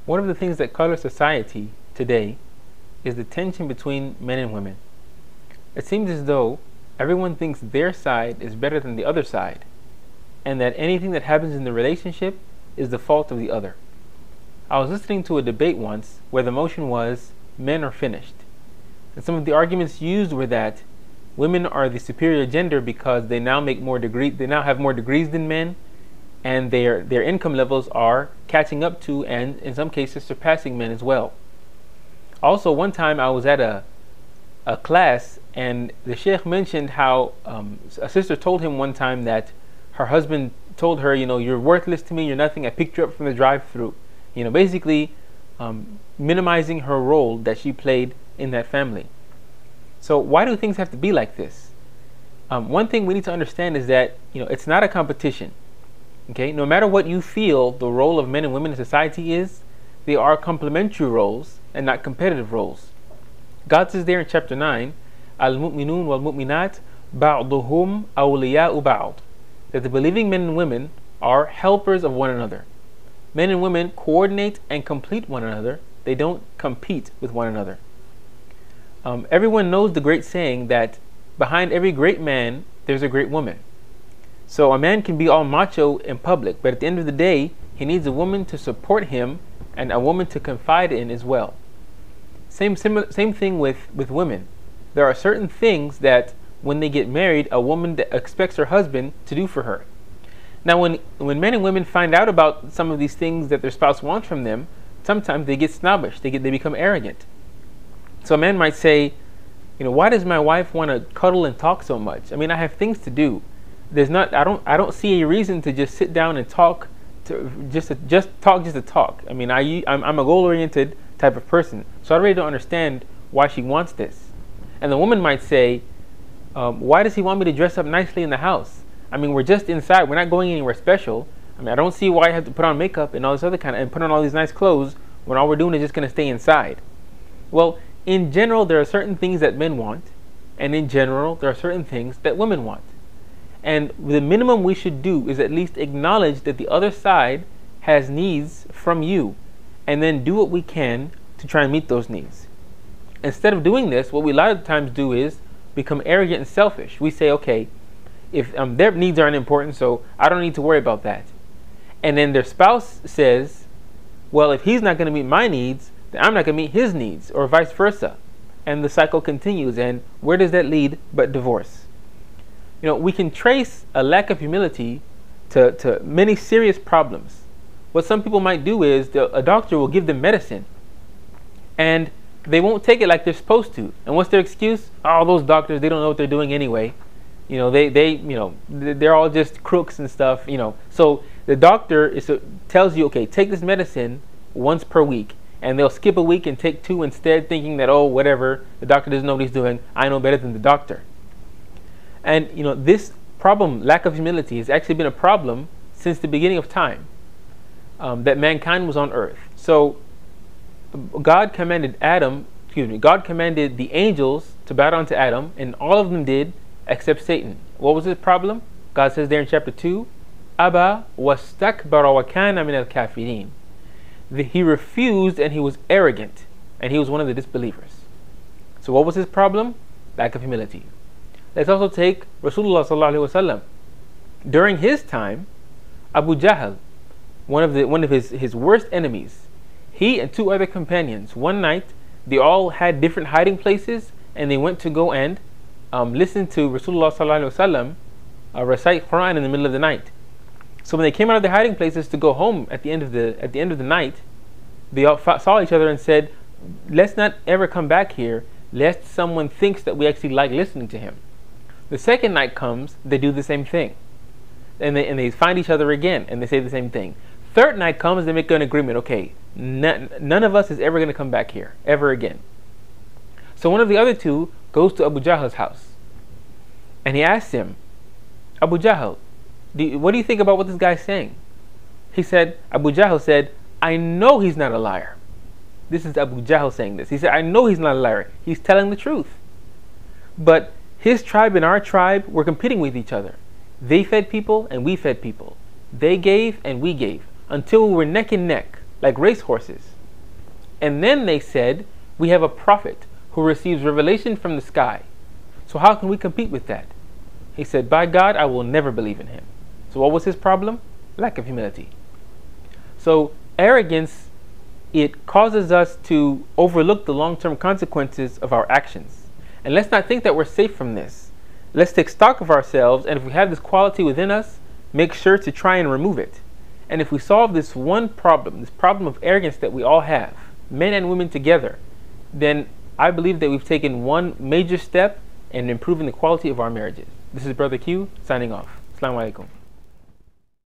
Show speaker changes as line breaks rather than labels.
One of the things that colors society today is the tension between men and women. It seems as though everyone thinks their side is better than the other side, and that anything that happens in the relationship is the fault of the other. I was listening to a debate once where the motion was, men are finished. And some of the arguments used were that women are the superior gender because they now have more degrees than men, and their income levels are catching up to, and in some cases surpassing, men as well. Also, one time I was at a class, and the sheikh mentioned how a sister told him one time that her husband told her, you're worthless to me, you're nothing, I picked you up from the drive-thru. Basically minimizing her role that she played in that family. So why do things have to be like this? One thing we need to understand is that it's not a competition. Okay, no matter what you feel the role of men and women in society is, they are complementary roles and not competitive roles. God says there in chapter 9, Al-mu'minun wal-mu'minat ba'duhum awliya'u ba'd, that the believing men and women are helpers of one another. Men and women coordinate and complete one another. They don't compete with one another. Everyone knows the great saying that behind every great man, there's a great woman. So a man can be all macho in public, but at the end of the day, he needs a woman to support him and a woman to confide in as well. Same thing with women. There are certain things that when they get married, a woman expects her husband to do for her. Now, when men and women find out about some of these things that their spouse wants from them, sometimes they get snobbish. They become arrogant. So a man might say, why does my wife want to cuddle and talk so much? I mean, I have things to do. I don't see a reason to just sit down and talk just to talk. I mean, I'm a goal-oriented type of person, so I really don't understand why she wants this. And the woman might say, why does he want me to dress up nicely in the house? I mean, we're just inside. We're not going anywhere special. I mean, I don't see why I have to put on makeup and all this other and put on all these nice clothes when all we're doing is just going to stay inside. Well, in general, there are certain things that men want, and in general, there are certain things that women want. And the minimum we should do is at least acknowledge that the other side has needs from you, and then do what we can to try and meet those needs. Instead of doing this, what we a lot of times do is become arrogant and selfish. We say, okay, if their needs aren't important, so I don't need to worry about that. And then their spouse says, well, if he's not going to meet my needs, then I'm not going to meet his needs, or vice versa. And the cycle continues. And where does that lead but divorce? We can trace a lack of humility to many serious problems. What some people might do is a doctor will give them medicine, and they won't take it like they're supposed to. And what's their excuse? Oh, those doctors, they don't know what they're doing anyway. They're all just crooks and stuff. So the doctor tells you, okay, take this medicine once per week, and they'll skip a week and take 2 instead, thinking that, oh, whatever, the doctor doesn't know what he's doing. I know better than the doctor. And this problem, lack of humility, has actually been a problem since the beginning of time, that mankind was on earth. So God commanded the angels to bow down to Adam, and all of them did except Satan. What was his problem? God says there in chapter 2, Aba wastakbara wa kana min al-kafirin. He refused, and he was arrogant, and he was one of the disbelievers. So what was his problem? Lack of humility. Let's also take Rasulullah sallallahu alaihi wasallam. During his time, Abu Jahl, one of his worst enemies, he and 2 other companions, one night, they all had different hiding places, and they went to go and listen to Rasulullah sallallahu alaihi wasallam recite Quran in the middle of the night. So when they came out of their hiding places to go home at the end of the night, they all saw each other and said, let's not ever come back here, lest someone thinks that we actually like listening to him. The second night comes, they do the same thing. And they find each other again, and they say the same thing. Third night comes, they make an agreement. Okay, none of us is ever going to come back here, ever again. So one of the other 2 goes to Abu Jahl's house, and he asks him, Abu Jahl, what do you think about what this guy's saying? Abu Jahl said, I know he's not a liar. This is Abu Jahl saying this. He said, I know he's not a liar. He's telling the truth. But his tribe and our tribe were competing with each other. They fed people and we fed people. They gave and we gave, until we were neck and neck, like racehorses. And then they said, we have a prophet who receives revelation from the sky. So how can we compete with that? He said, by God, I will never believe in him. So what was his problem? Lack of humility. So arrogance, it causes us to overlook the long-term consequences of our actions. And let's not think that we're safe from this. Let's take stock of ourselves, and if we have this quality within us, make sure to try and remove it. And if we solve this one problem, this problem of arrogance that we all have, men and women together, then I believe that we've taken one major step in improving the quality of our marriages. This is Brother Q, signing off. Assalamu alaikum.